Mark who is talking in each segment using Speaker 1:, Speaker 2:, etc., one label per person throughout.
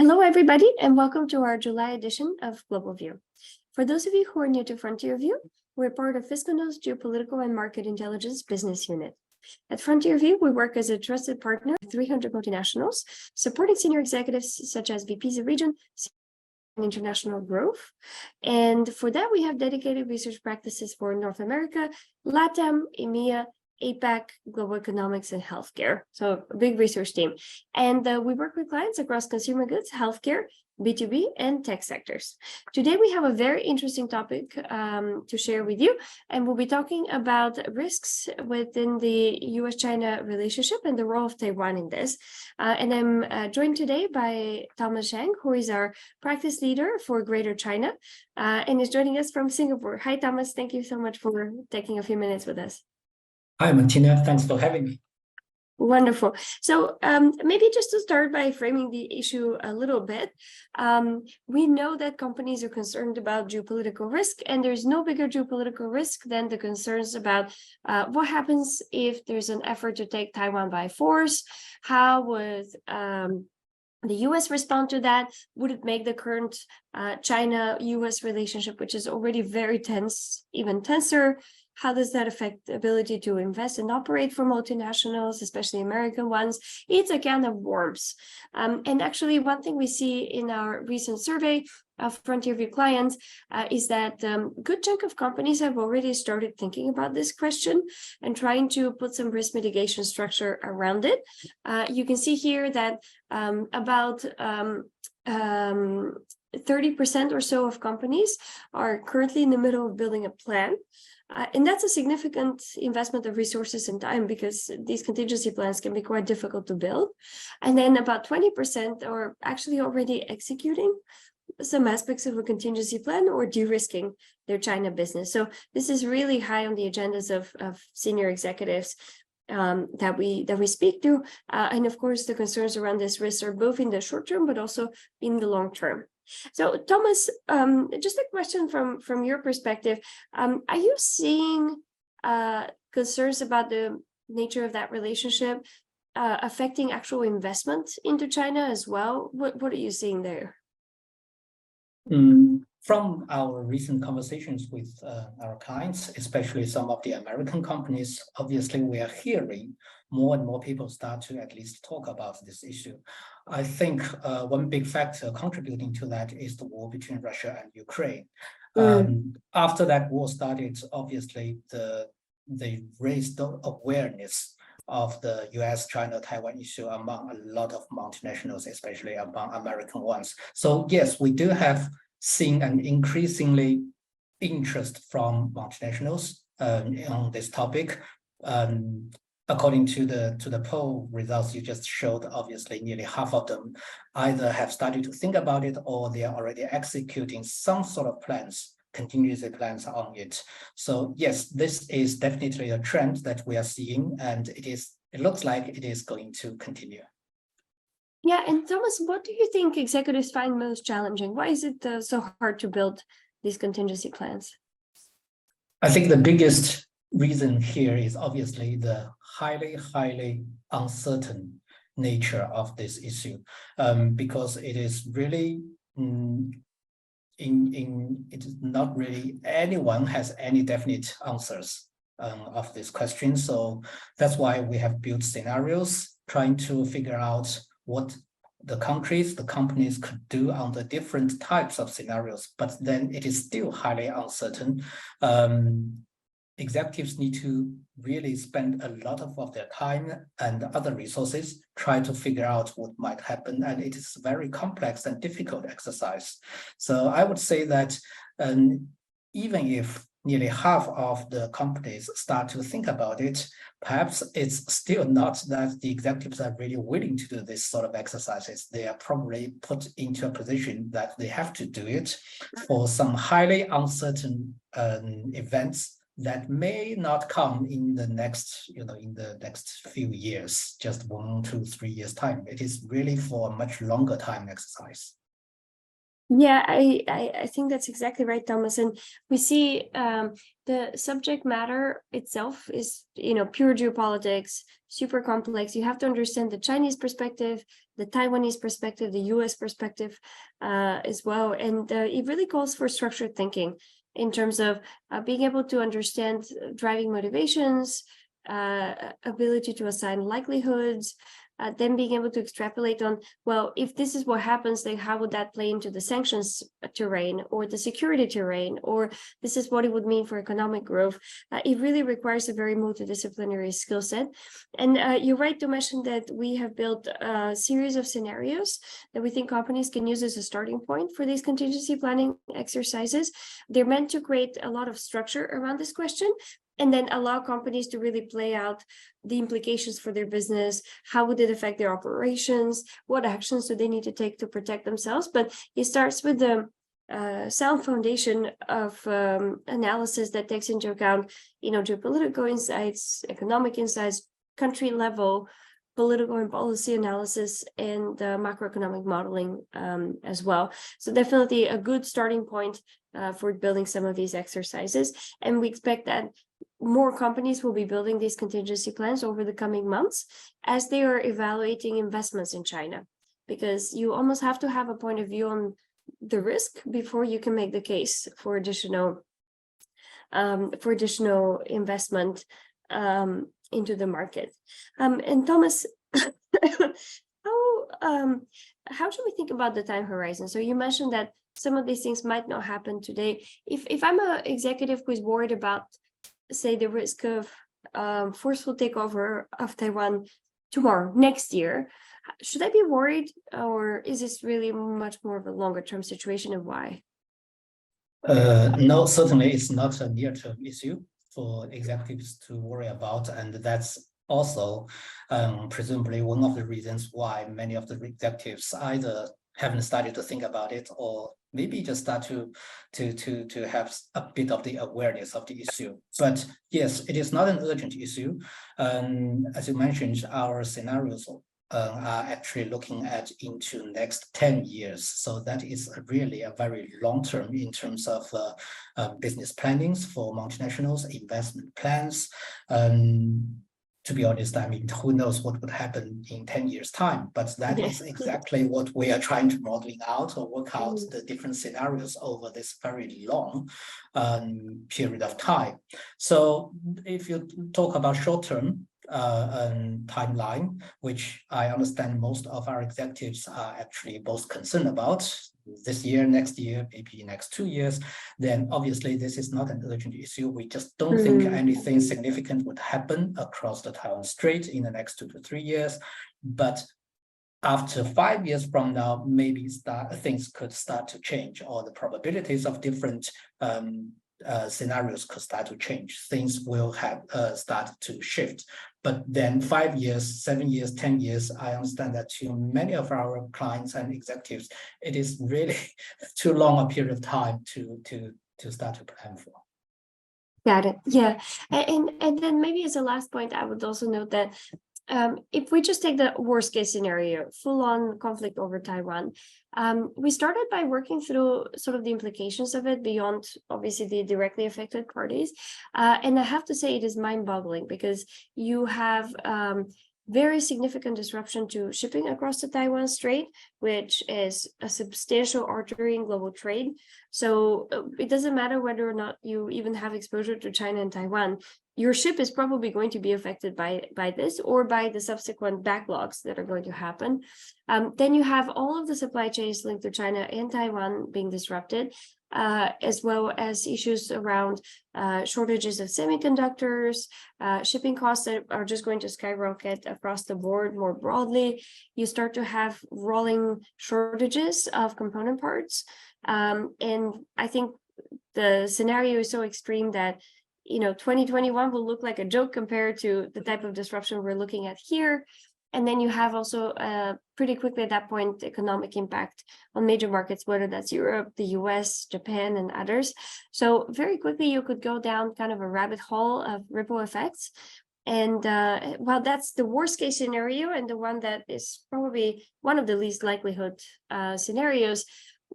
Speaker 1: Hello, everybody, and welcome to our July edition of GlobalView. For those of you who are new to FrontierView, we're part of Fiscono's Geopolitical and Market Intelligence business unit. At FrontierView, we work as a trusted partner with 300 multinationals, supporting senior executives such as VPs of region and international growth. And for that, we have dedicated research practices for North America, LATAM, EMEA, APAC, global economics, and healthcare. So a big research team. And we work with clients across consumer goods, healthcare, B2B, and tech sectors. Today, we have a very interesting topic to share with you, and we'll be talking about risks within the US-China relationship and the role of Taiwan in this. And I'm joined today by Thomas Zhang, who is our practice leader for Greater China, and is joining us from Singapore. Hi, Thomas. Thank you so much for taking a few minutes with us.
Speaker 2: Hi, Martina. Thanks for having me.
Speaker 1: Wonderful. So maybe just to start by framing the issue a little bit, we know that companies are concerned about geopolitical risk, and there's no bigger geopolitical risk than the concerns about what happens if there's an effort to take Taiwan by force. How would the US respond to that? Would it make the current China-US relationship, which is already very tense, even tenser? How does that affect the ability to invest and operate for multinationals, especially American ones? It's a can of worms. And actually, one thing we see in our recent survey of FrontierView clients is that a good chunk of companies have already started thinking about this question and trying to put some risk mitigation structure around it. You can see here that about 30% or so of companies are currently in the middle of building a plan. And that's a significant investment of resources and time, because these contingency plans can be quite difficult to build. And then about 20% are actually already executing some aspects of a contingency plan or de-risking their China business. So this is really high on the agendas of senior executives that we speak to. And of course, the concerns around this risk are both in the short term, but also in the long term. So, Thomas, just a question from your perspective. Are you seeing concerns about the nature of that relationship affecting actual investment into China as well? What are you seeing there?
Speaker 2: From our recent conversations with our clients, especially some of the American companies, obviously we are hearing more and more people start to at least talk about this issue. I think one big factor contributing to that is the war between Russia and Ukraine. After that war started, obviously they raised the awareness of the US, China, Taiwan issue among a lot of multinationals, especially among American ones. So yes, we do have seen an increasingly interest from multinationals on this topic. According to the poll results you just showed, obviously nearly half of them either have started to think about it or they are already executing some sort of plans, contingency plans on it. So yes, this is definitely a trend that we are seeing, and it looks like it is going to continue.
Speaker 1: Yeah, and Thomas, what do you think executives find most challenging? Why is it so hard to build these contingency plans?
Speaker 2: I think the biggest reason here is obviously the highly uncertain nature of this issue, because it is really it is not really anyone has any definite answers of this question. So that's why we have built scenarios trying to figure out what the companies could do on the different types of scenarios, but then it is still highly uncertain. Executives need to really spend a lot of their time and other resources trying to figure out what might happen, and it is a very complex and difficult exercise. So I would say that even if nearly half of the companies start to think about it, perhaps it's still not that the executives are really willing to do this sort of exercises. They are probably put into a position that they have to do it for some highly uncertain events that may not come in the next, in the next few years, just 1, 2, 3 years time. It is really for a much longer time exercise.
Speaker 1: Yeah, I think that's exactly right, Thomas. And we see the subject matter itself is, pure geopolitics, super complex. You have to understand the Chinese perspective, the Taiwanese perspective, the US perspective as well. And it really calls for structured thinking in terms of being able to understand driving motivations, ability to assign likelihoods, then being able to extrapolate on, well, if this is what happens, then how would that play into the sanctions terrain or the security terrain, or this is what it would mean for economic growth. It really requires a very multidisciplinary skill set. And you're right to mention that we have built a series of scenarios that we think companies can use as a starting point for these contingency planning exercises. They're meant to create a lot of structure around this question, and then allow companies to really play out the implications for their business. How would it affect their operations? What actions do they need to take to protect themselves? But it starts with the sound foundation of analysis that takes into account, geopolitical insights, economic insights, country level, political and policy analysis, and macroeconomic modeling as well. So definitely a good starting point for building some of these exercises. And we expect that more companies will be building these contingency plans over the coming months as they are evaluating investments in China, because you almost have to have a point of view on the risk before you can make the case for additional investment into the market. And Thomas, how should we think about the time horizon? So you mentioned that some of these things might not happen today. If I'm an executive who is worried about, say, the risk of forceful takeover of Taiwan tomorrow, next year, should I be worried, or is this really much more of a longer term situation, and why?
Speaker 2: No, certainly it's not a near-term issue for executives to worry about, and that's also presumably one of the reasons why many of the executives either haven't started to think about it, or maybe just start to have a bit of the awareness of the issue. But yes, it is not an urgent issue. As you mentioned, our scenarios are actually looking at into next 10 years. So that is really a very long term in terms of business plannings for multinationals, investment plans. To be honest, I mean, who knows what would happen in 10 years' time, but that is exactly what we are trying to modeling out or work out the different scenarios over this very long period of time. So if you talk about short-term timeline, which I understand most of our executives are actually both concerned about, this year, next year, maybe next 2 years, then obviously this is not an urgent issue. We just don't think anything significant would happen across the Taiwan Strait in the next 2 to 3 years. But after 5 years from now, maybe things could start to change, or the probabilities of different scenarios could start to change. Things will have start to shift. But then 5 years, 7 years, 10 years, I understand that to many of our clients and executives, it is really too long a period of time to start to plan for.
Speaker 1: Got it. Yeah. And then maybe as a last point, I would also note that if we just take the worst case scenario, full on conflict over Taiwan, we started by working through sort of the implications of it beyond obviously the directly affected parties. And I have to say it is mind boggling, because you have very significant disruption to shipping across the Taiwan Strait, which is a substantial artery in global trade. So it doesn't matter whether or not you even have exposure to China and Taiwan, your ship is probably going to be affected by this, or by the subsequent backlogs that are going to happen. Then you have all of the supply chains linked to China and Taiwan being disrupted, as well as issues around shortages of semiconductors, shipping costs that are just going to skyrocket across the board more broadly. You start to have rolling shortages of component parts. And I think the scenario is so extreme that 2021 will look like a joke compared to the type of disruption we're looking at here. And then you have also pretty quickly at that point economic impact on major markets, whether that's Europe, the US, Japan, and others. So very quickly you could go down kind of a rabbit hole of ripple effects. And while that's the worst case scenario, and the one that is probably one of the least likelihood scenarios,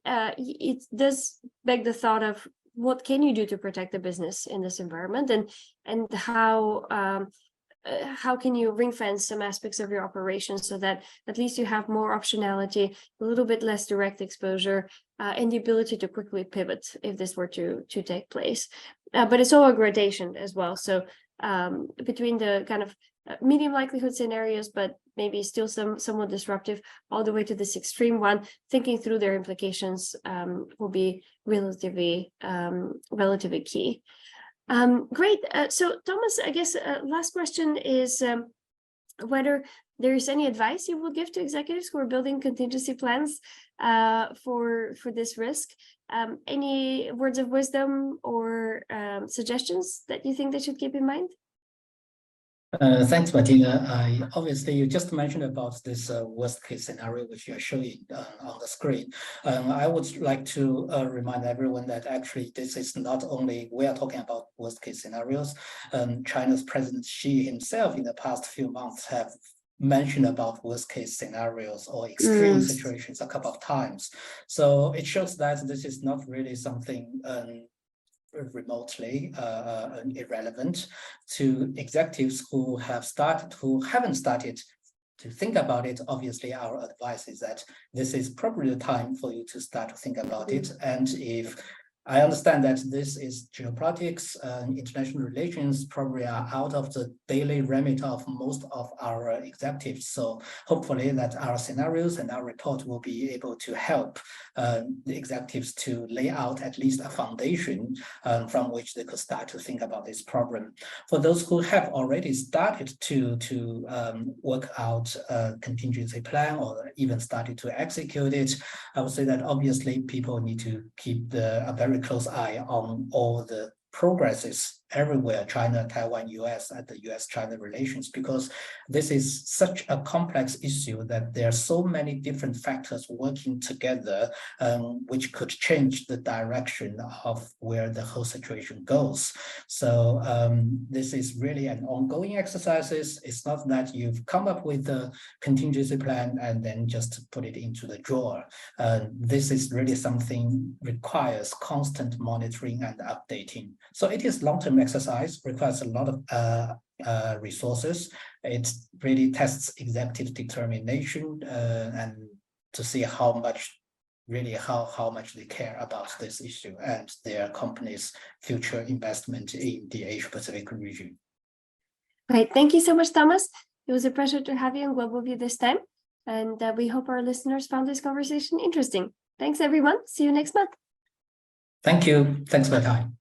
Speaker 1: it does beg the thought of what can you do to protect the business in this environment, and how can you ring fence some aspects of your operations so that at least you have more optionality, a little bit less direct exposure, and the ability to quickly pivot if this were to take place. But it's all a gradation as well. So between the kind of medium likelihood scenarios, but maybe still somewhat disruptive, all the way to this extreme one, thinking through their implications will be relatively key. Great. So Thomas, I guess last question is whether there is any advice you will give to executives who are building contingency plans for this risk. Any words of wisdom or suggestions that you think they should keep in mind?
Speaker 2: Thanks, Martina. Obviously, you just mentioned about this worst case scenario, which you're showing on the screen. I would like to remind everyone that actually this is not only, we are talking about worst case scenarios. China's President Xi himself in the past few months have mentioned about worst case scenarios or extreme situations a couple of times. So it shows that this is not really something remotely irrelevant to executives who haven't started to think about it. Obviously, our advice is that this is probably the time for you to start to think about it. And if I understand that this is geopolitics and international relations probably are out of the daily remit of most of our executives. So hopefully that our scenarios and our report will be able to help the executives to lay out at least a foundation from which they could start to think about this problem. For those who have already started to work out a contingency plan or even started to execute it, I would say that obviously people need to keep a very close eye on all the progresses everywhere, China, Taiwan, US, and the US-China relations, because this is such a complex issue that there are so many different factors working together, which could change the direction of where the whole situation goes. So this is really an ongoing exercise. It's not that you've come up with a contingency plan and then just put it into the drawer. This is really something requires constant monitoring and updating. So it is long-term exercise, requires a lot of resources. It really tests executive determination and to see how much they care about this issue and their company's future investment in the Asia-Pacific region.
Speaker 1: Great. Thank you so much, Thomas. It was a pleasure to have you on GlobalView this time. And we hope our listeners found this conversation interesting. Thanks, everyone. See you next month.
Speaker 2: Thank you. Thanks for your time.